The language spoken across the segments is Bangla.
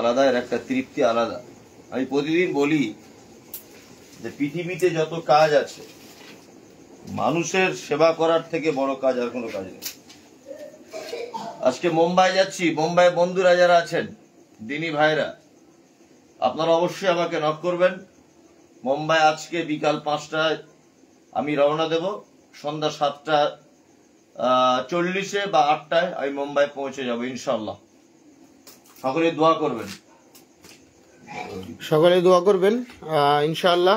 আলাদা, এর একটা তৃপ্তি আলাদা। আমি প্রতিদিন বলি যে পৃথিবীতে যত কাজ আছে, মানুষের সেবা করার থেকে বড় কাজ আর কোনো কাজ নেই। আজকে মুম্বাই যাচ্ছি, মুম্বাই বন্ধুরা যারা আছেন, দিনী ভাইরা, আপনারা অবশ্যই আমাকে নক করবেন। মুম্বাই আজকে বিকাল 5টায় আমি রওনা দেব, সন্ধ্যা 7:40 বা 8টায় আমি মুম্বাই পৌঁছে যাব ইনশাল্লাহ। সকলে দোয়া করবেন, সকলে দোয়া করবেন ইনশাআল্লাহ।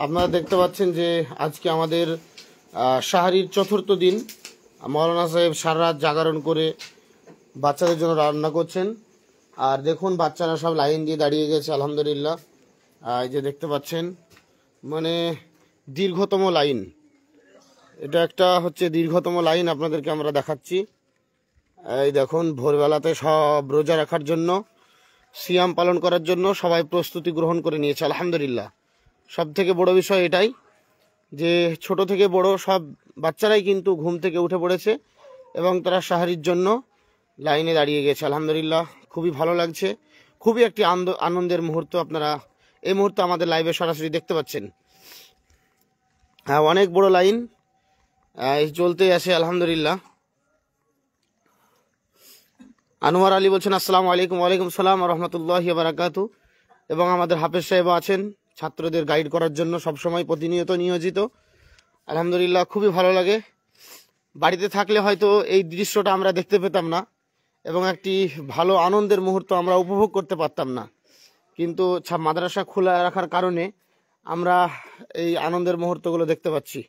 আপনারা দেখতে পাচ্ছেন যে আজকে আমাদের সাহারির চতুর্থ দিন। মৌলানা সাহেব সারা রাত জাগরণ করে বাচ্চাদের জন্য রান্না করছেন। আর দেখুন বাচ্চারা সব লাইন দিয়ে দাঁড়িয়ে গেছে আলহামদুলিল্লাহ। এই যে দেখতে পাচ্ছেন, মানে দীর্ঘতম লাইন, এটা একটা হচ্ছে দীর্ঘতম লাইন, আপনাদেরকে আমরা দেখাচ্ছি। এই দেখুন, ভোরবেলাতে সব রোজা রাখার জন্য, সিয়াম পালন করার জন্য সবাই প্রস্তুতি গ্রহণ করে নিয়েছে আলহামদুলিল্লাহ। সব থেকে বড় বিষয় এটাই যে ছোট থেকে বড় সব বাচ্চারাই কিন্তু ঘুম থেকে উঠে পড়েছে এবং তারা সাহারির জন্য লাইনে দাঁড়িয়ে গেছে আলহামদুলিল্লাহ। খুবই ভালো লাগছে, খুবই একটি আনন্দের মুহূর্ত। আপনারা এই মুহূর্তে আমাদের লাইভে সরাসরি দেখতে পাচ্ছেন। হ্যাঁ, অনেক বড় লাইন চলতেই আছে আলহামদুলিল্লাহ। আনোয়ার আলী বলছেন আসসালামু আলাইকুম। ওয়ালাইকুম সালাম রহমতুল্লাহি বারাকাতু। এবং আমাদের হাফেজ সাহেব আছেন ছাত্রদের গাইড করার জন্য, সবসময় প্রতিনিয়ত নিয়োজিত আলহামদুলিল্লাহ। খুবই ভালো লাগে। বাড়িতে থাকলে হয়তো এই দৃশ্যটা আমরা দেখতে পেতাম না এবং একটি ভালো আনন্দের মুহূর্ত আমরা উপভোগ করতে পারতাম না, কিন্তু মাদ্রাসা খোলা রাখার কারণে আমরা এই আনন্দের মুহূর্তগুলো দেখতে পাচ্ছি।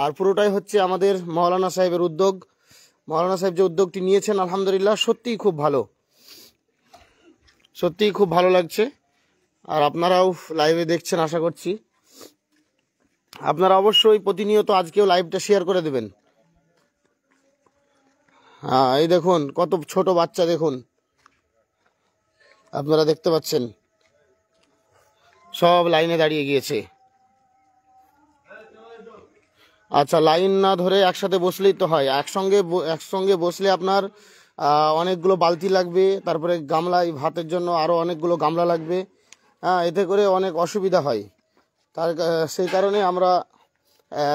আর পুরোটাই হচ্ছে আমাদের মৌলানা সাহেবের উদ্যোগ। মৌলানা সাহেব যে উদ্যোগটি নিয়েছেন আলহামদুলিল্লাহ সত্যিই খুব ভালো, সত্যিই খুব ভালো লাগছে। আর আপনারাও লাইভে দেখছেন আশা করছি। আপনারা অবশ্যই প্রতিনিয়ত আজকেও লাইভটা শেয়ার করে দেবেন। হ্যাঁ, এই দেখুন কত ছোট বাচ্চা, দেখুন আপনারা দেখতে পাচ্ছেন সব লাইনে দাঁড়িয়ে গিয়েছে। আচ্ছা, লাইন না ধরে একসাথে বসলেই তো হয়। একসঙ্গে বসলে আপনার অনেকগুলো বালতি লাগবে, তারপরে গামলা, ভাতের জন্য আরও অনেকগুলো গামলা লাগবে। হ্যাঁ, এতে করে অনেক অসুবিধা হয়। সেই কারণে আমরা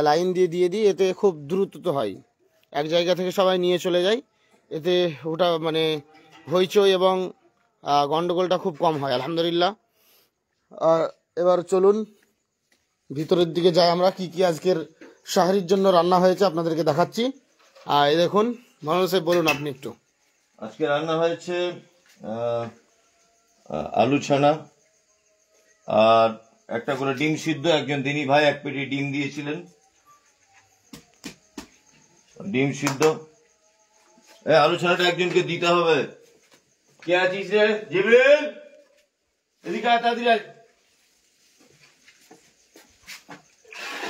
লাইন দিয়ে দিই, এতে খুব দ্রুত হয়। এক জায়গা থেকে সবাই নিয়ে চলে যায়, এতে ওটা মানে হইচই এবং গন্ডগোলটা খুব কম হয় আলহামদুলিল্লাহ। এবার চলুন ভিতরের দিকে যাই, আমরা কি কি আজকের সাহারির জন্য রান্না হয়েছে আপনাদেরকে দেখাচ্ছি। এই দেখুন, মৌলানা সাহেব বলুন আপনি একটু। আজকে রান্না হয়েছে আলু ছানা আর একটা করে ডিম সিদ্ধ। একজন দিনী ভাই 1 পেটি ডিম দিয়েছিলেন, ডিম সিদ্ধ। আলু ছানাটা একজনকে দিতে হবে। কে আছিস রে জিবরিল? এদিকে আয় তাড়াতাড়ি আয়।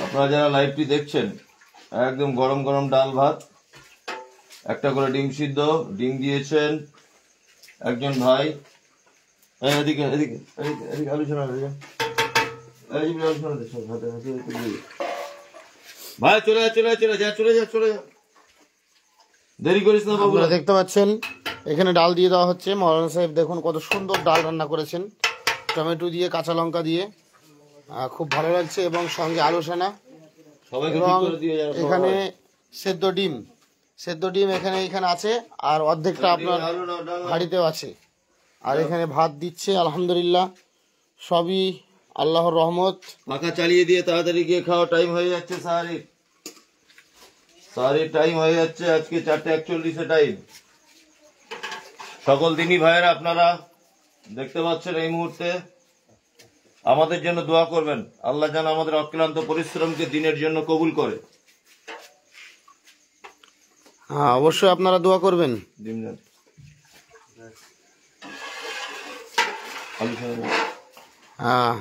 আপনারা যারা লাইভটি দেখছেন, একদম গরম গরম ডাল ভাত, একটা করে ডিম সিদ্ধ, ডিম দিয়েছেন একজন ভাই। এদিকে এদিকে এদিকে আলু ছানা ভাই, চলে যা চলে যা চলে যা চলে যা চলে যা, দেরি করিস না বাবু। আপনারা দেখতে পাচ্ছেন এখানে ডাল দিয়ে দেওয়া হচ্ছে। মৌলানা সাহেব দেখুন কত সুন্দর ডাল রান্না করেছেন, টমেটো দিয়ে, কাঁচা লঙ্কা দিয়ে, খুব ভালো লাগছে। এবং সঙ্গে আলু ছানা এবং এখানে সেদ্ধ ডিম এখানে আছে, আর অর্ধেকটা আপনার হাঁড়িতেও আছে। আর এখানে ভাত দিচ্ছে আলহামদুলিল্লাহ। সবই আল্লাহর রহমত। পাখা চালিয়ে দিয়ে তাড়াতাড়ি গিয়ে খাওয়া, টাইম হয়ে যাচ্ছে। সাহারির টাইম হয়ে যাচ্ছে, আজকে 4:41 টাইম। সকল দিনী ভাইয়েরা আপনারা দেখতে পাচ্ছেন এই মুহূর্তে, আমাদের জন্য দোয়া করবেন। আল্লাহ যেন আমাদের অক্লান্ত পরিশ্রমকে দিনের জন্য কবুল করে। হ্যাঁ, অবশ্যই আপনারা দোয়া করবেন। হ্যাঁ,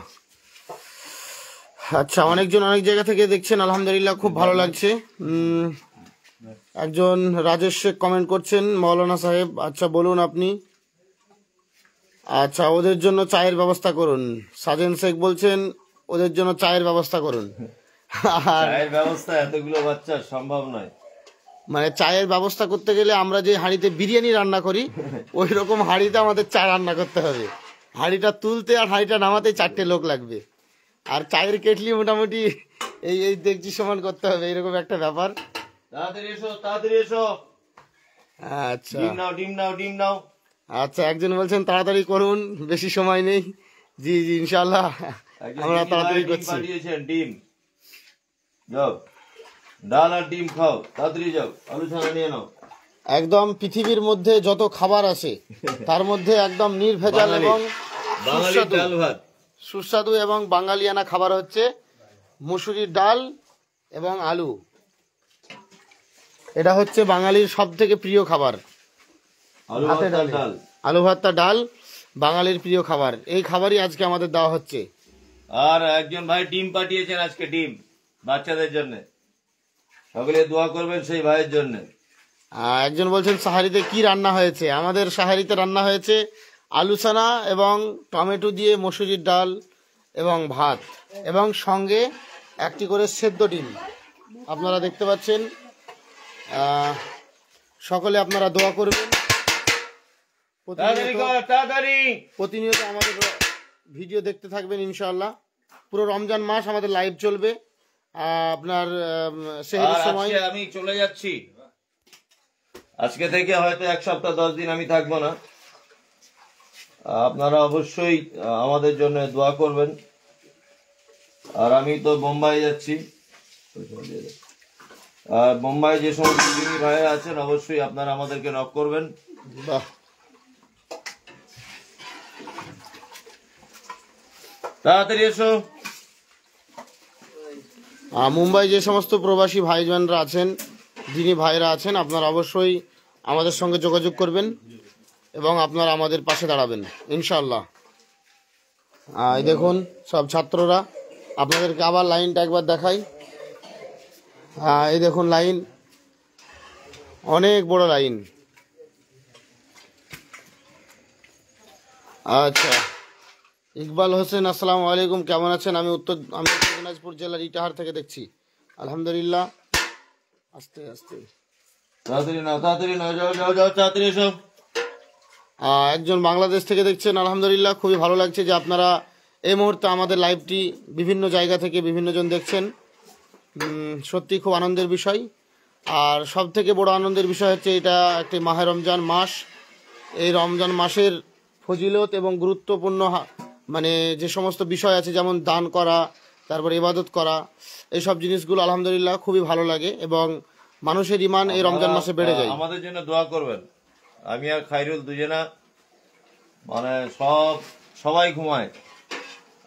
আচ্ছা, অনেকজন অনেক জায়গা থেকে দেখছেন আলহামদুলিল্লাহ, খুব ভালো লাগছে। একজন রাজেশ শেখ কমেন্ট করছেন, মৌলানা সাহেব আচ্ছা বলুন আপনি, আচ্ছা ওদের জন্য চায়ের ব্যবস্থা করুন। সাজেন শেখ বলছেন ওদের জন্য চায়ের ব্যবস্থা করুন। চায়ের ব্যবস্থা এতগুলো বাচ্চার সম্ভব নয়। মানে চায়ের ব্যবস্থা করতে গেলে আমরা যে হাঁড়িতে বিরিয়ানি রান্না করি ওই রকম হাঁড়িতে আমাদের চা রান্না করতে হবে। হাঁড়িটা তুলতে আর হাঁড়িটা নামাতে 4টে লোক লাগবে। আর চায়ের কেটলি মোটামুটি এই এই দেখছি সমান করতে হবে, এরকম একটা ব্যাপার। তাড়াতাড়ি এসো, তাড়াতাড়ি এসো। আচ্ছা ডিম নাও, ডিম নাও, ডিম নাও। আচ্ছা, একজন বলছেন তাড়াতাড়ি করুন, বেশি সময় নেই। জি জি ইনশাল্লাহ আমরা তাড়াতাড়ি ডিম করছি। পাঠিয়েছেন, ডিম। যাও, ডাল আর ডিম খাও, তাড়াতাড়ি যাও, আলু ছানা নিয়ে নাও। একদম পৃথিবীর মধ্যে যত খাবার আছে তার মধ্যে একদম নির্ভেজাল বাঙালি- এবং বাঙালির সুস্বাদু ডাল ভাত। সুস্বাদু এবং বাঙালিয়ানা খাবার হচ্ছে মুসুরির ডাল এবং আলু। এটা হচ্ছে বাঙালির সব থেকে প্রিয় খাবার। আলু ভাতে ভর্তা, ডালে। ডাল। আলু ভর্তা ডাল বাঙালির প্রিয় খাবার। এই খাবারই আজকে আমাদের দেওয়া হচ্ছে। আর একজন ভাই ডিম পাঠিয়েছেন আজকে, ডিম বাচ্চাদের জন্য। সকলে দোয়া করবেন সেই ভাইয়ের জন্য। একজন বলছেন সাহারিতে কি রান্না হয়েছে। আমাদের সাহারিতে রান্না হয়েছে আলু সানা এবং টমেটো দিয়ে মসুরির ডাল এবং ভাত, এবং সঙ্গে একটি করে সেদ্ধ ডিম। আপনারা দেখতে পাচ্ছেন। সকলে আপনারা দোয়া করবেন। তাড়াতাড়ি কর, তাড়াতাড়ি। প্রতিনিয়ত আমাদের ভিডিও দেখতে থাকবেন ইনশাআল্লাহ। পুরো রমজান মাস আমাদের লাইভ চলবে। আপনার সেহরির আর সময় আজকে আমি চলে যাচ্ছি। আজকে থেকে হয়তো 1 সপ্তাহ 10 দিন আমি থাকবো না। আপনারা অবশ্যই আমাদের জন্য দোয়া করবেন। আর আমি তো বোম্বাই যাচ্ছি। আর বোম্বাই যে সমস্ত দিনী ভাইরা আছেন অবশ্যই আপনারা আমাদেরকে নক করবেন। বাহ, তাড়াতাড়ি এসো। মুম্বাই যে সমস্ত প্রবাসী ভাইজানরা আছেন, যিনি ভাইরা আছেন, আপনারা অবশ্যই আমাদের সঙ্গে যোগাযোগ করবেন এবং আপনারা আমাদের পাশে দাঁড়াবেন ইনশাআল্লাহ। এই দেখুন সব ছাত্ররা, আপনাদেরকে আবার লাইনটা একবার দেখাই। এই দেখুন লাইন, অনেক বড় লাইন। আচ্ছা, ইকবাল হোসেন আসসালামু আলাইকুম, কেমন আছেন? আমি উত্তর দিনাজপুর জেলার ইটাহার থেকে দেখছি। আলহামদুলিল্লাহ। আস্তে আস্তে তাড়াতাড়ি নাও, তাড়াতাড়ি নাও, যাও যাও যাও, তাড়াতাড়ি এসো। একজন বাংলাদেশ থেকে দেখছেন। আলহামদুলিল্লাহ, খুবই ভালো লাগছে যে আপনারা এই মুহূর্তে আমাদের লাইভটি বিভিন্ন জায়গা থেকে বিভিন্নজন দেখছেন। সত্যি খুব আনন্দের বিষয়। আর সব থেকে বড় আনন্দের বিষয় হচ্ছে এটা একটি মাহে রমজান মাস। এই রমজান মাসের ফজিলত এবং গুরুত্বপূর্ণ মানে যে সমস্ত বিষয় আছে, যেমন দান করা, তারপর ইবাদত করা, এইসব জিনিসগুলো আলহামদুলিল্লাহ খুবই ভালো লাগে এবং মানুষের ইমান এই রমজান মাসে বেড়ে যায়। আমাদের জন্য দোয়া করবেন। আমি আর খাইরুল দুজনা মানে সবাই ঘুমায়,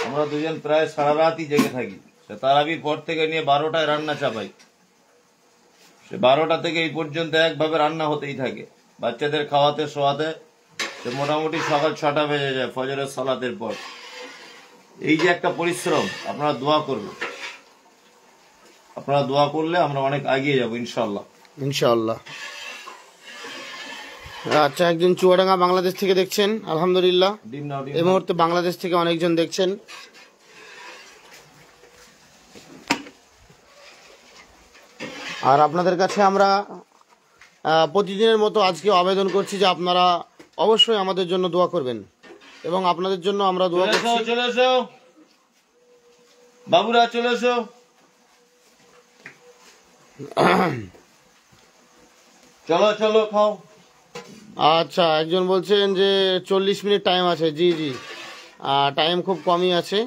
আমরা দুজন প্রায় সারা রাতই জেগে থাকি। সে তারাবির পর থেকে নিয়ে 12টায় রান্না চাপাই। সে 12টা থেকে এই পর্যন্ত একভাবে রান্না হতেই থাকে। বাচ্চাদের খাওয়াতে শোয়াতে সে মোটামুটি সকাল 6টা বেজে যায় ফজরের সালাতের পর। এই যে একটা পরিশ্রম, আপনারা দোয়া করবেন। আপনারা দোয়া করলে আমরা অনেক এগিয়ে যাবো ইনশাল্লাহ। ইনশাআল্লাহ। আচ্ছা, একজন চুয়াডাঙ্গা বাংলাদেশ থেকে দেখছেন। আলহামদুলিল্লাহ, ডিম নাও, ডিম এই নাও। মুহূর্তে বাংলাদেশ থেকে অনেকজন দেখছেন। আর আপনাদের কাছে আমরা প্রতিদিনের মতো আজকে আবেদন করছি যে আপনারা অবশ্যই আমাদের জন্য দোয়া করবেন এবং আপনাদের জন্য আমরা দোয়া চলে এসো, করছি। চলে এসো বাবুরা, চলে এসো। চলো চলো খাও। আচ্ছা, একজন বলছেন যে 40 মিনিট টাইম আছে। জি জি, টাইম খুব কমই আছে।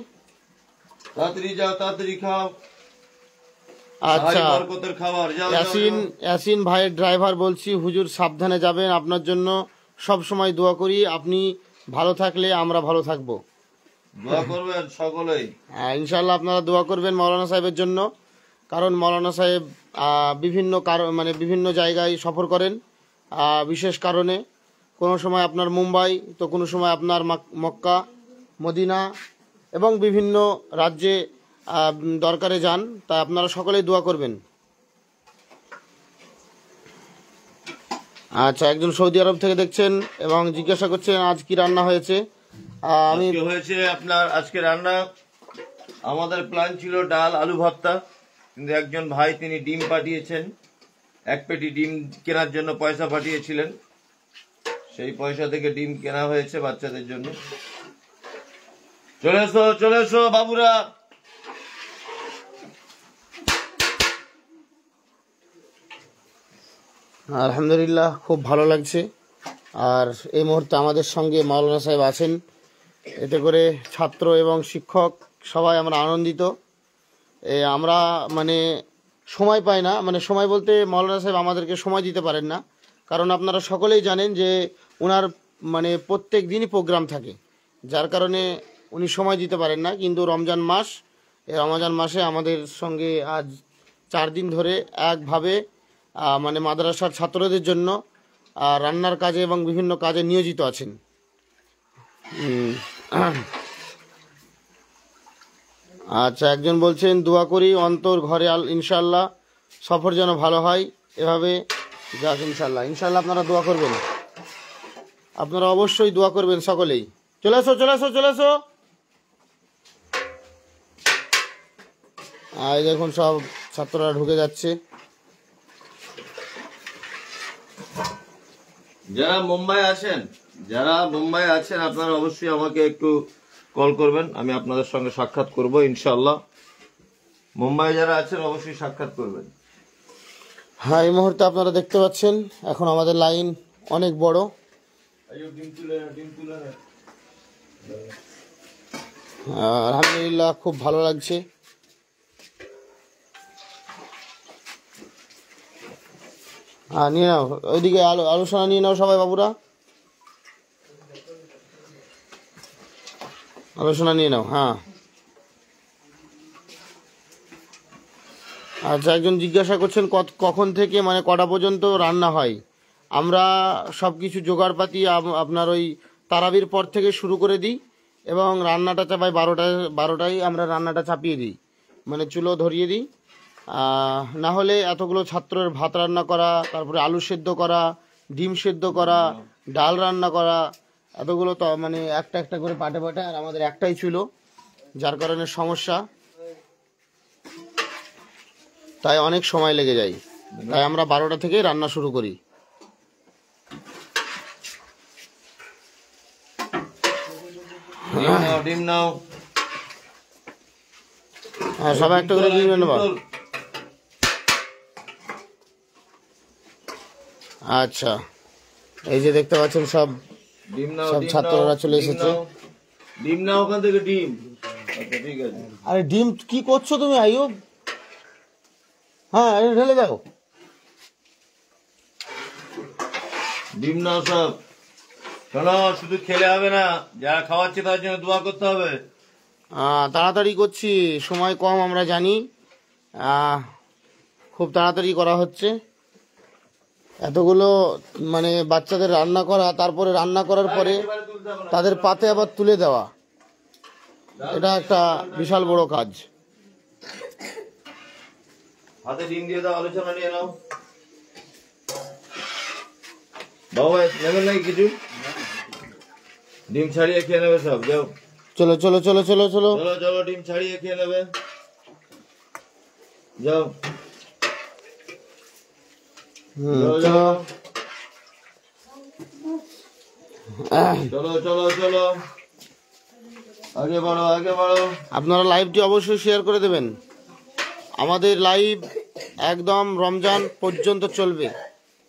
তাড়াতাড়ি যাও, তাড়াতাড়ি খাও। আচ্ছা, সাহারি বরকতের খাবার, যাও যাও, ইয়াসিন যাও। ইয়াসিন ভাইয়ের ড্রাইভার বলছি, হুজুর সাবধানে যাবেন, আপনার জন্য সব সময় দোয়া করি। আপনি ভালো থাকলে আমরা ভালো থাকবো। দোয়া করবেন সকলেই। ইনশাআল্লাহ আপনারা দোয়া করবেন মাওলানা সাহেবের জন্য, কারণ মাওলানা সাহেব বিভিন্ন মানে বিভিন্ন জায়গায় সফর করেন বিশেষ কারণে। কোনো সময় আপনার মুম্বাই, তো কোনো সময় আপনার মক্কা, মদিনা এবং বিভিন্ন রাজ্যে দরকারে যান। তাই আপনারা সকলেই দোয়া করবেন। আচ্ছা, একজন সৌদি আরব থেকে দেখছেন এবং জিজ্ঞাসা করছেন আজ কি রান্না হয়েছে। আমি আজকে হয়েছে আপনার, আজকে রান্না আমাদের প্ল্যান ছিল ডাল আলু ভর্তা, কিন্তু একজন ভাই তিনি ডিম পাঠিয়েছেন। এক পেটি ডিম কেনার জন্য পয়সা পাঠিয়েছিলেন, সেই পয়সা থেকে ডিম কেনা হয়েছে বাচ্চাদের জন্য। চলে এসো বাবুরা। আলহামদুলিল্লাহ, খুব ভালো লাগছে। আর এই মুহূর্তে আমাদের সঙ্গে মাওলানা সাহেব আছেন, এতে করে ছাত্র এবং শিক্ষক সবাই আমরা আনন্দিত। আমরা মানে সময় পাই না, মানে সময় বলতে মাওলানা সাহেব আমাদেরকে সময় দিতে পারেন না, কারণ আপনারা সকলেই জানেন যে ওনার মানে প্রত্যেক দিনই প্রোগ্রাম থাকে, যার কারণে উনি সময় দিতে পারেন না। কিন্তু রমজান মাস, এই রমজান মাসে আমাদের সঙ্গে আজ 4 দিন ধরে একভাবে মানে মাদ্রাসার ছাত্রদের জন্য রান্নার কাজে এবং বিভিন্ন কাজে নিয়োজিত আছেন। আচ্ছা, একজন বলছেন দোয়া করি অন্তর ঘরে ইনশাল্লাহ সফর যেন ভালো হয়, এভাবে যাক ইনশাল্লাহ। ইনশাল্লাহ আপনারা দোয়া করবেন, আপনারা অবশ্যই দোয়া করবেন সকলেই। চলে এসো। এই দেখুন সব ছাত্ররা ঢুকে যাচ্ছে। যারা মুম্বাই আছেন আপনারা অবশ্যই আমাকে একটু কল করবেন, আমি আপনাদের সঙ্গে সাক্ষাৎ করব ইনশাআল্লাহ। মুম্বাই যারা আছেন অবশ্যই সাক্ষাৎ করবেন। হ্যাঁ, এই মুহূর্তে আপনারা দেখতে পাচ্ছেন এখন আমাদের লাইন অনেক বড়। আলহামদুলিল্লাহ, খুব ভালো লাগছে। নিয়ে নাও, ওইদিকে আলোচনা নিয়ে নাও সবাই বাবুরা, আলোচনা নিয়ে নাও। হ্যাঁ, আচ্ছা, একজন জিজ্ঞাসা করছেন কখন থেকে মানে কটা পর্যন্ত রান্না হয়। আমরা সব কিছু জোগাড়পাতি আপনার ওই তারাবির পর থেকে শুরু করে দিই এবং রান্নাটা চাপাই 12টায় আমরা রান্নাটা চাপিয়ে দিই, মানে চুলো ধরিয়ে দিই। না হলে এতগুলো ছাত্রের ভাত রান্না করা, তারপরে আলু সেদ্ধ করা, ডিম সেদ্ধ করা, ডাল রান্না করা, এতগুলো তো মানে একটা করে পাটে, আর আমাদের একটাই চুলো, যার কারণে সমস্যা, তাই অনেক সময় লেগে যায়। তাই আমরা 12টা থেকেই রান্না শুরু করি। ডিম নাও। হ্যাঁ, সবাই একটা করে ডিম নেবা। আচ্ছা, এই যে দেখতে পাচ্ছেন সব ছাত্ররা চলে এসেছে। ডিম নাও ওখান থেকে ডিম। আচ্ছা, ঠিক আছে। আরে ডিম কি করছো তুমি আইয়ুব? হ্যাঁ, ঢেলে দাও। ডিম নাও সব। শোনো, শুধু খেলে হবে না, যারা খাওয়াচ্ছে তার জন্য দোয়া করতে হবে। তাড়াতাড়ি করছি, সময় কম আমরা জানি, খুব তাড়াতাড়ি করা হচ্ছে। এতগুলো মানে বাচ্চাদের রান্না করা, তারপরে রান্না করার পরে তাদের পাতে আবার তুলে দেওয়া, এটা একটা বিশাল বড় কাজ। হাতে ডিম দিয়ে দাও, আলোচনা নিয়ে নাও। বাবা নেবেন নাকি কিছু? ডিম ছাড়িয়ে খেয়ে নেবে সব, যাও। চলো, ডিম ছাড়িয়ে খেয়ে নেবে, যাও। চলো, আগে বাড়ো। আপনারা লাইভটি অবশ্যই শেয়ার করে দেবেন। আমাদের লাইভ একদম রমজান পর্যন্ত চলবে,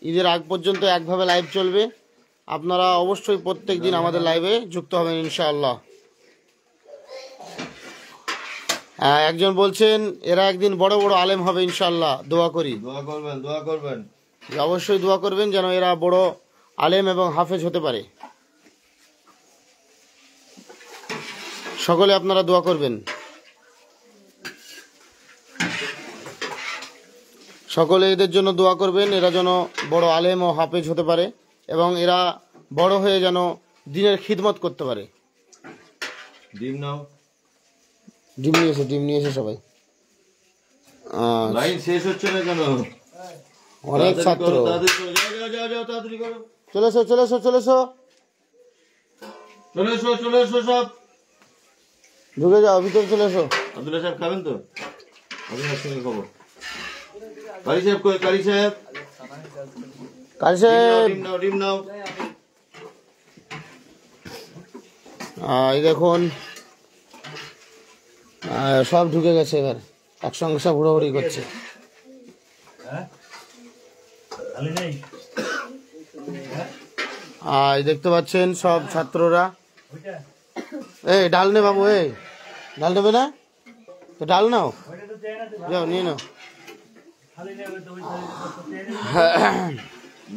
ঈদের আগ পর্যন্ত একভাবে লাইভ চলবে। আপনারা অবশ্যই প্রত্যেক দিন আমাদের লাইভে যুক্ত হবেন ইনশাআল্লাহ। একজন বলছেন এরা একদিন বড় বড় আলেম হবে ইনশাআল্লাহ, দোয়া করি। দোয়া করবেন অবশ্যই দোয়া করবেন যেন এরা বড় আলেম এবং হাফেজ হতে পারে। সকলে আপনারা দোয়া করবেন, সকলে এদের জন্য দোয়া করবেন, এরা যেন বড় আলেম ও হাফেজ হতে পারে এবং এরা বড় হয়ে যেন দ্বীনের খিদমত করতে পারে। ডিম নাও। ডিম নিয়ে এসে সবাই। লাইন শেষ হচ্ছে না কেন? অনেক ছাত্র। চলে এসো সব। ঢুকে যাও, ভিতরে চলে এসো। আব্দুল্লাহ সাহেব খাবেন তো? আপনার সঙ্গে খবর। কারি সাহেব কই? কারি সাহেব কাজী সাহেব, ডিম নাও, ডিম নাও। এই দেখুন সব ঢুকে গেছে, এবার একসঙ্গে সব হুড়োহুড়ি করছে। এই দেখতে পাচ্ছেন সব ছাত্ররা। এই ডাল নে বাবু, এই ডাল নেবে না তো ডাল নাও, যাও নিয়ে নাও।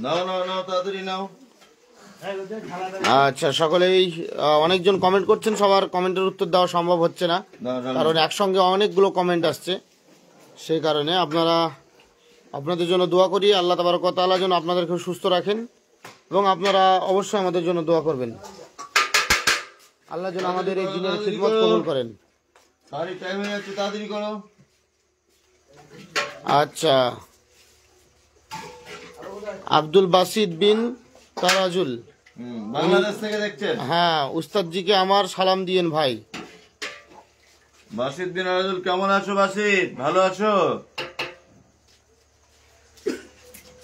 নাও নাও নাও, তাড়াতাড়ি নাও। আচ্ছা, সকলেই অনেকজন কমেন্ট করছেন, সবার কমেন্টের উত্তর দেওয়া সম্ভব হচ্ছে না, নাও, নাও, কারণ একসঙ্গে অনেকগুলো কমেন্ট আসছে। সেই কারণে আপনাদের জন্য দোয়া করি, আল্লাহ তাবারক ওয়া তাআলা যেন আপনাদেরকে সুস্থ রাখেন, এবং আপনারা অবশ্যই আমাদের জন্য দোয়া করবেন। আল্লাহ যেন আমাদের এই দিনের খিদমত কবুল করেন। সারি টাইম হয়ে যাচ্ছে, তাড়াতাড়ি করো। আচ্ছা, আব্দুল বাসিদ বিন তারাজুল, বাংলাদেশ থেকে দেখছেন। হ্যাঁ, উস্তাদজিকে আমার সালাম দিয়েন ভাই। বাসিদ বিন আরাজুল, কেমন আছো বাসিদ? ভালো আছো?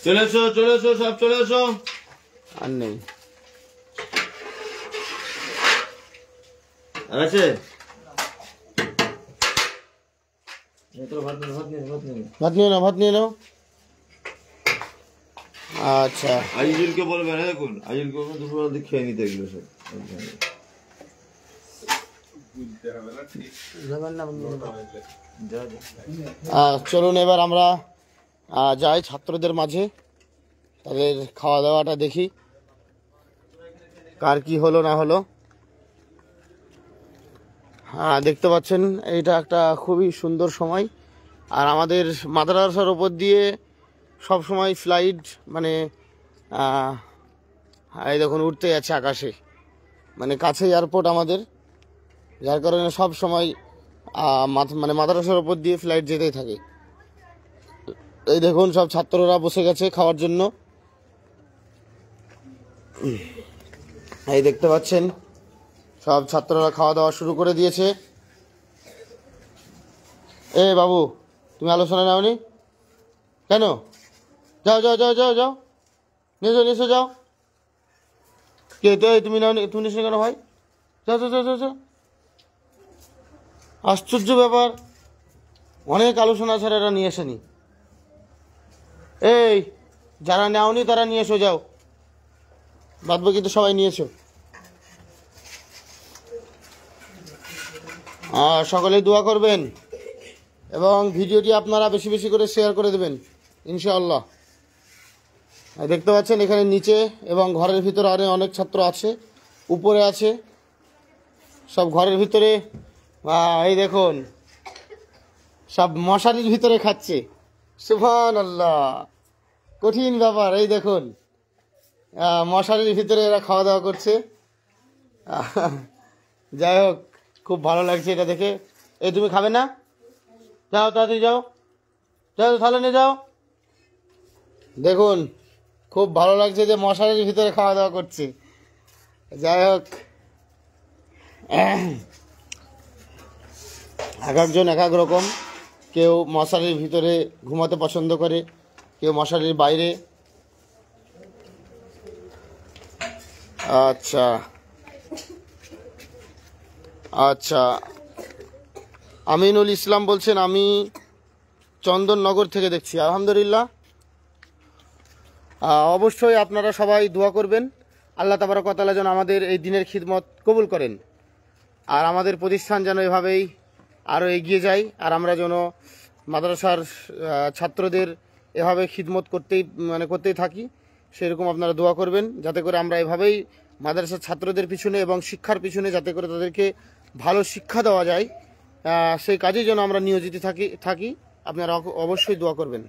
চলে এসো, চলে এসো, সব চলে এসো। আর নেই, আছে ভাত নিয়ে নাও, ভাত নিয়ে নাও। আচ্ছা, আজিজুলকে বলবেন, দেখুন আজিজুলকে বলবেন দুপুরবেলা দিয়ে খেয়ে নিতে এগুলো সব। চলুন এবার আমরা যাই ছাত্রদের মাঝে, তাদের খাওয়া দাওয়াটা দেখি কার কি হলো না হলো। দেখতে পাচ্ছেন এইটা একটা খুবই সুন্দর সময়, আর আমাদের মাদ্রাসার ওপর দিয়ে সব সময় ফ্লাইট মানে এই দেখুন উঠতে যাচ্ছে আকাশে, মানে কাছে এয়ারপোর্ট আমাদের, যার কারণে সব সময় মানে মাদ্রাসার ওপর দিয়ে ফ্লাইট যেতেই থাকে। এই দেখুন সব ছাত্ররা বসে গেছে খাওয়ার জন্য। এই দেখতে পাচ্ছেন সব ছাত্ররা খাওয়া দাওয়া শুরু করে দিয়েছে। এ বাবু, তুমি আলোচনা নাওনি কেন? যাও যাও যাও যাও যাও, নিয়েছো নিয়েছো, যাও। কে তো তুমি নাওনি, তুমি নিয়েছো কেন ভাই? যাও যাও যাও যাও যাও। আশ্চর্য ব্যাপার, অনেক আলোচনা ছাড়া এরা নিয়ে আসেনি। এই যারা নেওনি তারা নিয়ে এসো, যাও, বাদ বাকি তো সবাই নিয়েছো। সকলেই দোয়া করবেন এবং ভিডিওটি আপনারা বেশি বেশি করে শেয়ার করে দেবেন ইনশাআল্লাহ। দেখতে পাচ্ছেন এখানে নিচে এবং ঘরের ভিতরে আরও অনেক ছাত্র আছে, উপরে আছে, সব ঘরের ভিতরে। এই দেখুন সব মশারির ভিতরে খাচ্ছে, সুবহানাল্লাহ, কঠিন ব্যাপার। এই দেখুন মশারির ভিতরে এরা খাওয়া দাওয়া করছে। যাই হোক, খুব ভালো লাগছে এটা দেখে। এই তুমি খাবে না? যাও তাড়াতাড়ি যাও, যাও তাহলে নিয়ে যাও। দেখুন খুব ভালো লাগছে যে মশারির ভিতরে খাওয়া দাওয়া করছে। যাই হোক, এক একজন এক এক রকম, কেউ মশারির ভিতরে ঘুমাতে পছন্দ করে, কেউ মশারির বাইরে। আচ্ছা আচ্ছা, আমিনুল ইসলাম বলছেন আমি চন্দননগর থেকে দেখছি। আলহামদুলিল্লাহ, অবশ্যই আপনারা সবাই দোয়া করবেন, আল্লাহ তাবারক ওয়া তাআলা যেন আমাদের এই দিনের খিদমত কবুল করেন, আর আমাদের প্রতিষ্ঠান যেন এভাবেই আরও এগিয়ে যায়, আর আমরা যেন মাদ্রাসার ছাত্রদের এভাবে খিদমত করতেই থাকি। সেরকম আপনারা দোয়া করবেন, যাতে করে আমরা এভাবেই মাদ্রাসার ছাত্রদের পিছনে এবং শিক্ষার পিছনে, যাতে করে তাদেরকে ভালো শিক্ষা দেওয়া যায়, সেই কাজেই যেন আমরা নিয়োজিত থাকি। আপনারা অবশ্যই দোয়া করবেন।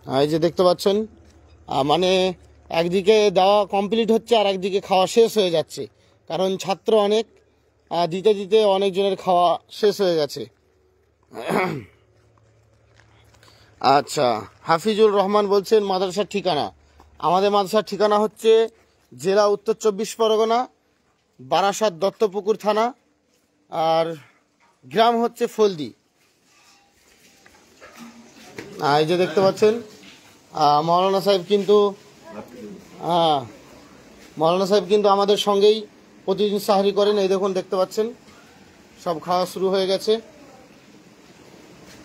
এই যে দেখতে পাচ্ছেন, মানে একদিকে দেওয়া কমপ্লিট হচ্ছে আর একদিকে খাওয়া শেষ হয়ে যাচ্ছে, কারণ ছাত্র অনেক, দিতে দিতে অনেকজনের খাওয়া শেষ হয়ে গেছে। আচ্ছা, হাফিজুর রহমান বলছেন মাদ্রাসার ঠিকানা। আমাদের মাদ্রাসার ঠিকানা হচ্ছে জেলা উত্তর 24 পরগনা, বারাসাত দত্তপুকুর থানা, আর গ্রাম হচ্ছে ফলদি। এই যে দেখতে পাচ্ছেন মৌলানা সাহেব কিন্তু মৌলানা সাহেব কিন্তু আমাদের সঙ্গেই প্রতিদিন সাহারি করেন। এই দেখুন, দেখতে পাচ্ছেন সব খাওয়া শুরু হয়ে গেছে।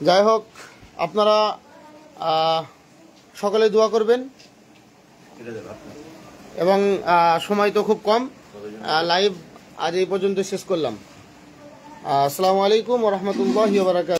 যাই হোক, আপনারা সকলে দোয়া করবেন এবং সময় তো খুব কম, লাইভ আজ এই পর্যন্ত শেষ করলাম। আসসালামু আলাইকুম ওয়া রাহমাতুল্লাহি ওয়া বারাকাতুহু।